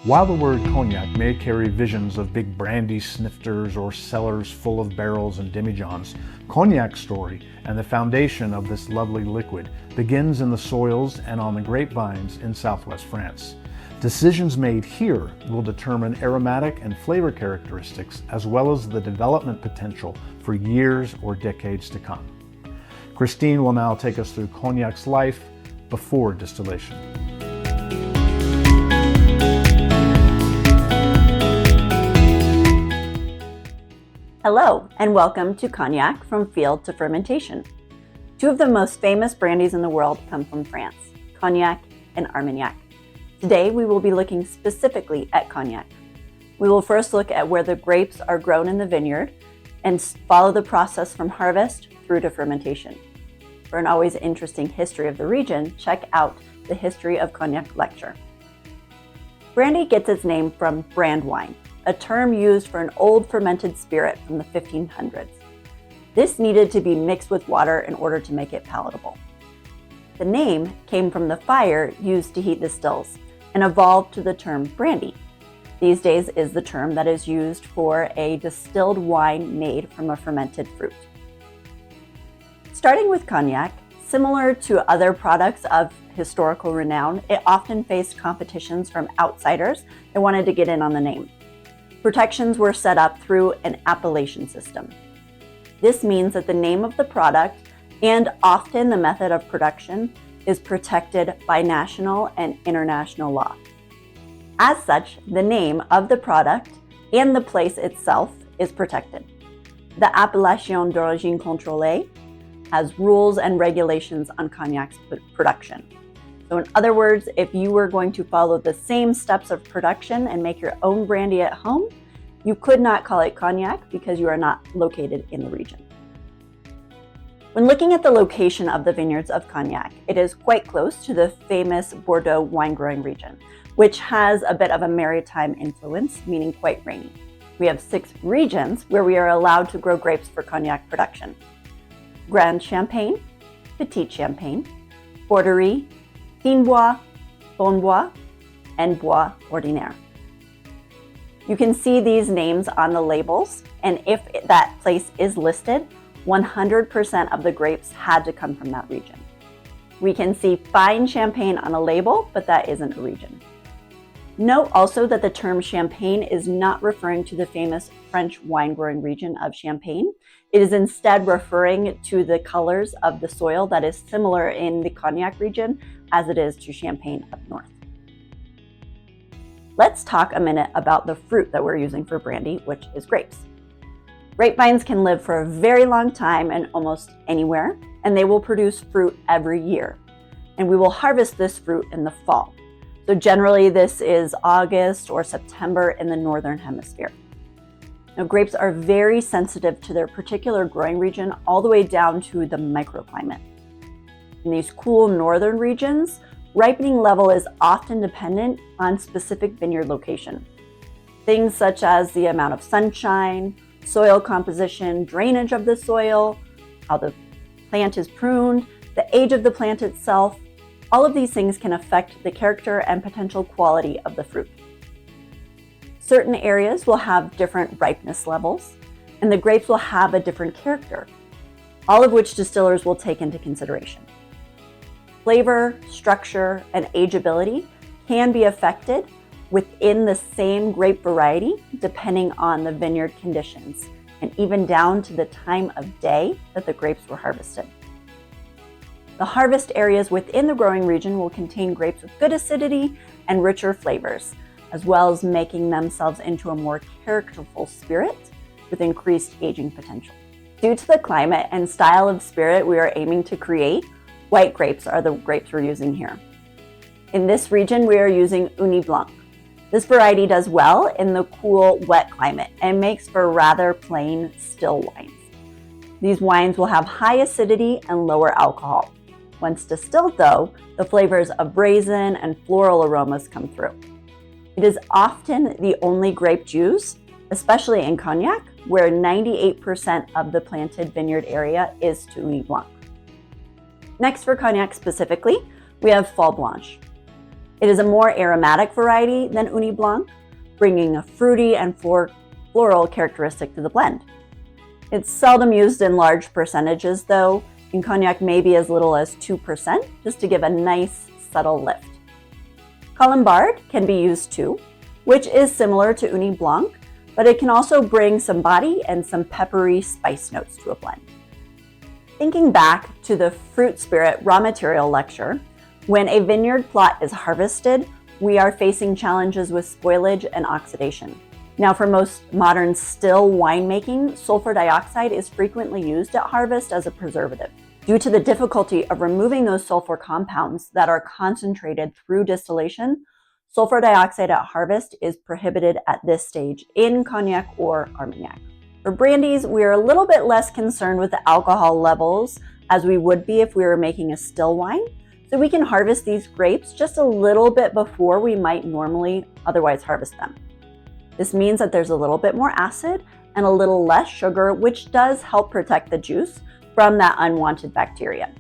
While the word cognac may carry visions of big brandy snifters or cellars full of barrels and demijohns, Cognac's story and the foundation of this lovely liquid begins in the soils and on the grapevines in southwest France. Decisions made here will determine aromatic and flavor characteristics as well as the development potential for years or decades to come. Christine will now take us through Cognac's life before distillation. Hello, and welcome to Cognac from Field to Fermentation. Two of the most famous brandies in the world come from France, Cognac and Armagnac. Today, we will be looking specifically at Cognac. We will first look at where the grapes are grown in the vineyard and follow the process from harvest through to fermentation. For an always interesting history of the region, check out the History of Cognac lecture. Brandy gets its name from brand wine, a term used for an old fermented spirit from the 1500s. This needed to be mixed with water in order to make it palatable. The name came from the fire used to heat the stills and evolved to the term brandy. These days is the term that is used for a distilled wine made from a fermented fruit. Starting with Cognac, similar to other products of historical renown, it often faced competitions from outsiders that wanted to get in on the name. Protections were set up through an appellation system. This means that the name of the product and often the method of production is protected by national and international law. As such, the name of the product and the place itself is protected. The Appellation d'origine contrôlée has rules and regulations on Cognac's production. So in other words, if you were going to follow the same steps of production and make your own brandy at home, you could not call it Cognac because you are not located in the region. When looking at the location of the vineyards of Cognac, it is quite close to the famous Bordeaux wine growing region, which has a bit of a maritime influence, meaning quite rainy. We have 6 regions where we are allowed to grow grapes for Cognac production: Grande Champagne, Petite Champagne, Borderies, Bois, Bois, and Bois Ordinaires. You can see these names on the labels, and if that place is listed, 100% of the grapes had to come from that region. We can see fine champagne on a label, but that isn't a region. Note also that the term champagne is not referring to the famous French wine-growing region of Champagne. It is instead referring to the colors of the soil that is similar in the Cognac region as it is to Champagne up north. Let's talk a minute about the fruit that we're using for brandy, which is grapes. Grapevines can live for a very long time and almost anywhere, and they will produce fruit every year. And we will harvest this fruit in the fall. So generally this is August or September in the Northern Hemisphere. Now, grapes are very sensitive to their particular growing region all the way down to the microclimate. In these cool northern regions, ripening level is often dependent on specific vineyard location. Things such as the amount of sunshine, soil composition, drainage of the soil, how the plant is pruned, the age of the plant itself, all of these things can affect the character and potential quality of the fruit. Certain areas will have different ripeness levels, and the grapes will have a different character, all of which distillers will take into consideration. Flavor, structure, and ageability can be affected within the same grape variety depending on the vineyard conditions, and even down to the time of day that the grapes were harvested. The harvest areas within the growing region will contain grapes with good acidity and richer flavors, as well as making themselves into a more characterful spirit with increased aging potential. Due to the climate and style of spirit we are aiming to create, white grapes are the grapes we're using here. In this region, we are using Ugni Blanc. This variety does well in the cool, wet climate and makes for rather plain, still wines. These wines will have high acidity and lower alcohol. Once distilled, though, the flavors of raisin and floral aromas come through. It is often the only grape juice, especially in Cognac, where 98% of the planted vineyard area is to Ugni Blanc. Next, for Cognac specifically, we have Folle Blanche. It is a more aromatic variety than Ugni Blanc, bringing a fruity and floral characteristic to the blend. It's seldom used in large percentages though. In Cognac, maybe as little as 2%, just to give a nice subtle lift. Colombard can be used too, which is similar to Ugni Blanc, but it can also bring some body and some peppery spice notes to a blend. Thinking back to the fruit spirit raw material lecture, when a vineyard plot is harvested, we are facing challenges with spoilage and oxidation. Now, for most modern still winemaking, sulfur dioxide is frequently used at harvest as a preservative. Due to the difficulty of removing those sulfur compounds that are concentrated through distillation, sulfur dioxide at harvest is prohibited at this stage in Cognac or Armagnac. For brandies, we are a little bit less concerned with the alcohol levels as we would be if we were making a still wine, so we can harvest these grapes just a little bit before we might normally otherwise harvest them. This means that there's a little bit more acid and a little less sugar, which does help protect the juice from that unwanted bacteria.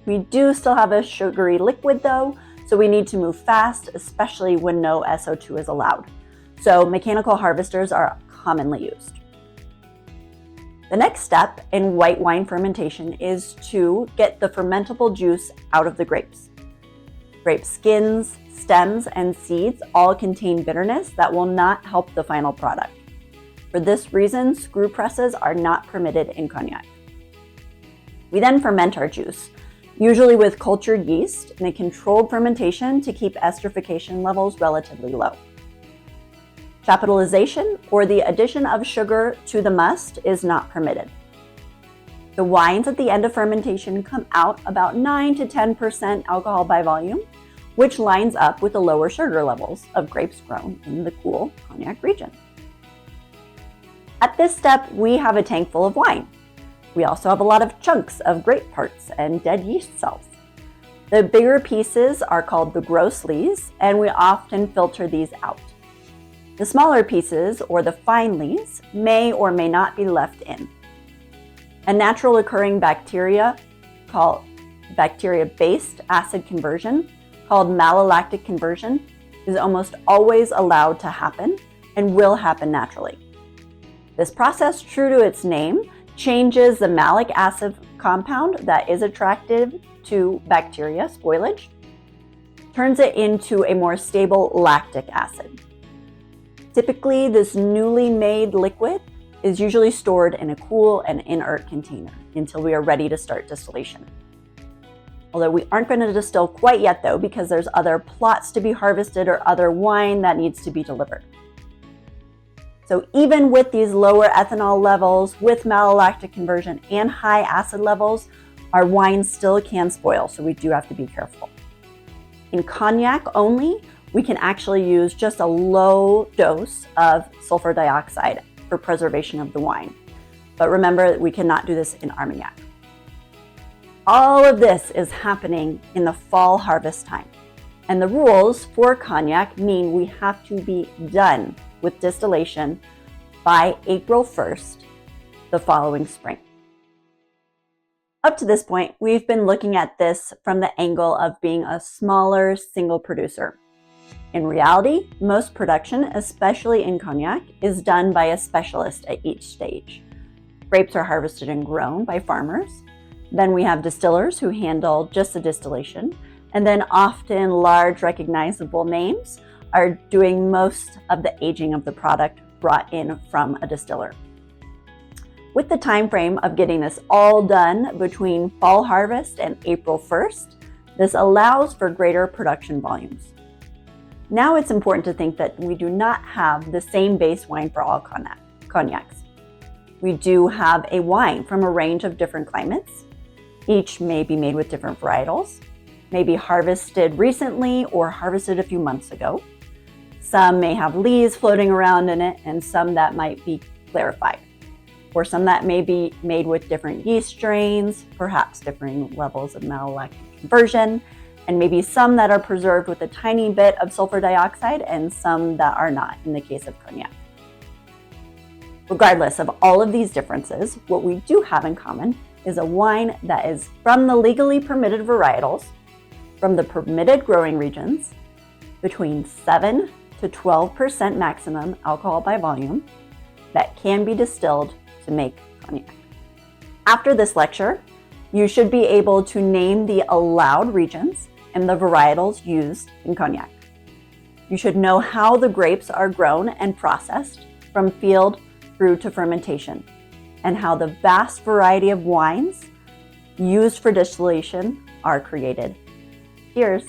We do still have a sugary liquid though, so we need to move fast, especially when no SO2 is allowed. So mechanical harvesters are commonly used. The next step in white wine fermentation is to get the fermentable juice out of the grapes. Grape skins, stems, and seeds all contain bitterness that will not help the final product. For this reason, screw presses are not permitted in Cognac. We then ferment our juice, usually with cultured yeast in a controlled fermentation to keep esterification levels relatively low. Chaptalization, or the addition of sugar to the must, is not permitted. The wines at the end of fermentation come out about 9 to 10% alcohol by volume, which lines up with the lower sugar levels of grapes grown in the cool Cognac region. At this step, we have a tank full of wine. We also have a lot of chunks of grape parts and dead yeast cells. The bigger pieces are called the gross lees, and we often filter these out. The smaller pieces, or the fine lees, may or may not be left in. A natural occurring bacteria called bacteria-based acid conversion, called malolactic conversion, is almost always allowed to happen and will happen naturally. This process, true to its name, changes the malic acid compound that is attractive to bacteria, spoilage, turns it into a more stable lactic acid. Typically, this newly made liquid is usually stored in a cool and inert container until we are ready to start distillation. Although we aren't going to distill quite yet though, because there's other plots to be harvested or other wine that needs to be delivered. So even with these lower ethanol levels, with malolactic conversion and high acid levels, our wine still can spoil, so we do have to be careful. In Cognac only, we can actually use just a low dose of sulfur dioxide for preservation of the wine. But remember, we cannot do this in Armagnac. All of this is happening in the fall harvest time. And the rules for Cognac mean we have to be done with distillation by April 1st, the following spring. Up to this point, we've been looking at this from the angle of being a smaller single producer. In reality, most production, especially in Cognac, is done by a specialist at each stage. Grapes are harvested and grown by farmers. Then we have distillers who handle just the distillation, and then often large recognizable names are doing most of the aging of the product brought in from a distiller. With the time frame of getting this all done between fall harvest and April 1st, this allows for greater production volumes. Now it's important to think that we do not have the same base wine for all cognacs. We do have a wine from a range of different climates. Each may be made with different varietals, may be harvested recently or harvested a few months ago. Some may have lees floating around in it, and some that might be clarified, or some that may be made with different yeast strains, perhaps differing levels of malolactic conversion, and maybe some that are preserved with a tiny bit of sulfur dioxide and some that are not in the case of Cognac. Regardless of all of these differences, what we do have in common is a wine that is from the legally permitted varietals, from the permitted growing regions, between 7 to 12% maximum alcohol by volume, that can be distilled to make cognac. After this lecture, you should be able to name the allowed regions and the varietals used in cognac. You should know how the grapes are grown and processed from field through to fermentation, and how the vast variety of wines used for distillation are created. Cheers!